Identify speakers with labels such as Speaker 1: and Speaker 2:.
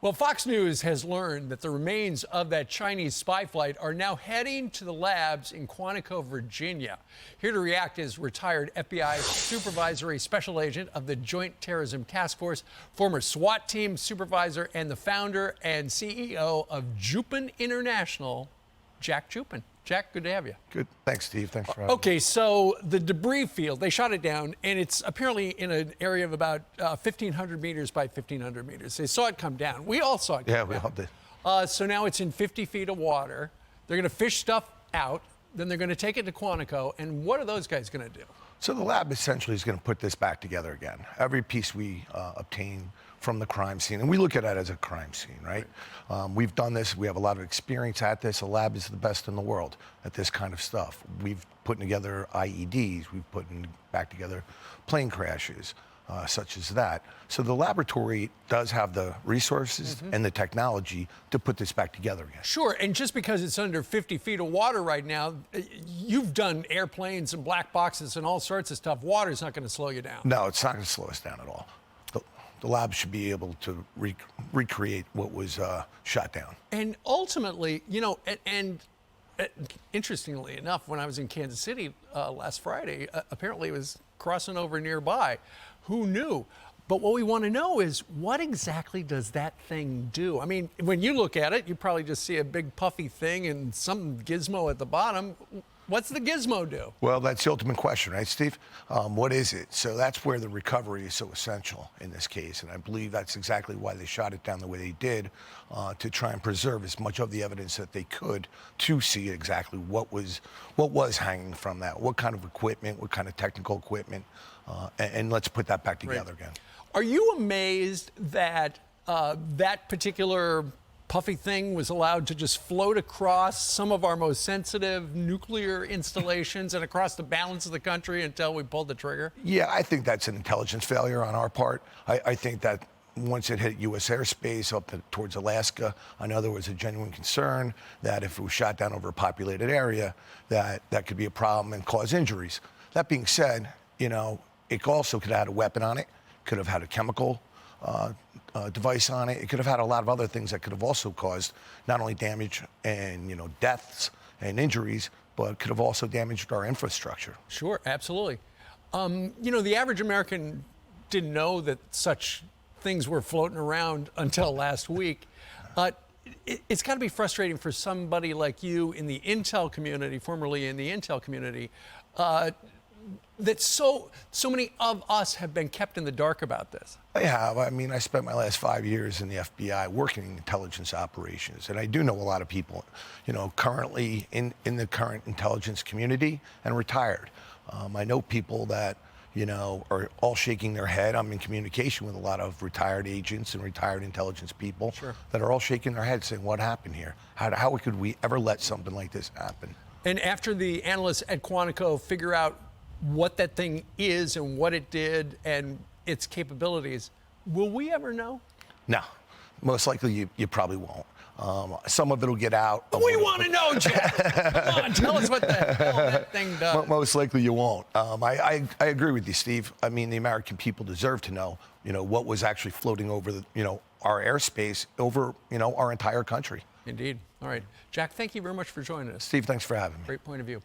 Speaker 1: Well, Fox News has learned that the remains of that Chinese spy flight are now heading to the labs in Quantico, Virginia. Here to react is retired FBI supervisory special agent of the Joint Terrorism Task Force, former SWAT team supervisor, and the founder and CEO of Jupin International, Jack Jupin. Jack, good to have you.
Speaker 2: Good. Thanks, Steve. Thanks for having me.
Speaker 1: Okay, so the debris field, they shot it down, and it's apparently in an area of about 1,500 meters by 1,500 meters. They saw it come down. We all saw it come down.
Speaker 2: Yeah, we all did.
Speaker 1: So now it's in 50 feet of water. They're going to fish stuff out. Then they're going to take it to Quantico. And what are those guys going to do?
Speaker 2: So the lab essentially is going to put this back together again. Every piece we obtain from the crime scene, and we look at it as a crime scene, right? We've done this. We have a lot of experience at this. The lab is the best in the world at this kind of stuff. We've put together IEDs. We've put back together plane crashes, such as that. So the laboratory does have the resources and the technology to put this back together again.
Speaker 1: Sure, and just because it's under 50 feet of water right now, you've done airplanes and black boxes and all sorts of stuff. Water's not going to slow you down.
Speaker 2: No, it's not going to slow us down at all. The lab should be able to recreate what was shot down.
Speaker 1: And ultimately, you know, interestingly enough, when I was in Kansas City last Friday, apparently it was crossing over nearby. Who knew? But what we want to know is, what exactly does that thing do? I mean, when you look at it, you probably just see a big puffy thing and some gizmo at the bottom. What's the gizmo do?
Speaker 2: Well, that's the ultimate question, right, Steve? What is it? So that's where the recovery is so essential in this case, and I believe that's exactly why they shot it down the way they did, to try and preserve as much of the evidence that they could to see exactly what was hanging from that, what kind of equipment, what kind of technical equipment, and let's put that back together again.
Speaker 1: Are you amazed that that particular puffy thing was allowed to just float across some of our most sensitive nuclear installations and across the balance of the country until we pulled the trigger?
Speaker 2: Yeah, I think that's an intelligence failure on our part. I think that once it hit U.S. airspace up towards Alaska, I know there was a genuine concern that if it was shot down over a populated area, that could be a problem and cause injuries. That being said, you know, it also could have had a weapon on it, could have had a chemical device on it. It could have had a lot of other things that could have also caused not only damage and, you know, deaths and injuries, but could have also damaged our infrastructure.
Speaker 1: Sure, absolutely. You know, the average American didn't know that such things were floating around until last week. It's got to be frustrating for somebody like you in the intel community, formerly in the intel community, that so many of us have been kept in the dark about this.
Speaker 2: I have. I mean, I spent my last 5 years in the FBI working in intelligence operations, and I do know a lot of people, you know, currently in the current intelligence community and retired. I know people that, you know, are all shaking their head. I'm in communication with a lot of retired agents and retired intelligence people that are all shaking their heads saying, what happened here? How could we ever let something like this happen?
Speaker 1: And after the analysts at Quantico figure out what that thing is and what it did and its capabilities, will we ever know?
Speaker 2: No, most likely you probably won't. Some of it will get out.
Speaker 1: We want to know, Jack. Come on, tell us what the hell that thing does.
Speaker 2: Most likely you won't. I agree with you, Steve. I mean, the American people deserve to know, you know, what was actually floating over the, you know, our airspace over, you know, our entire country.
Speaker 1: Indeed. All right. Jack, thank you very much for joining us.
Speaker 2: Steve, thanks for having me.
Speaker 1: Great point of view.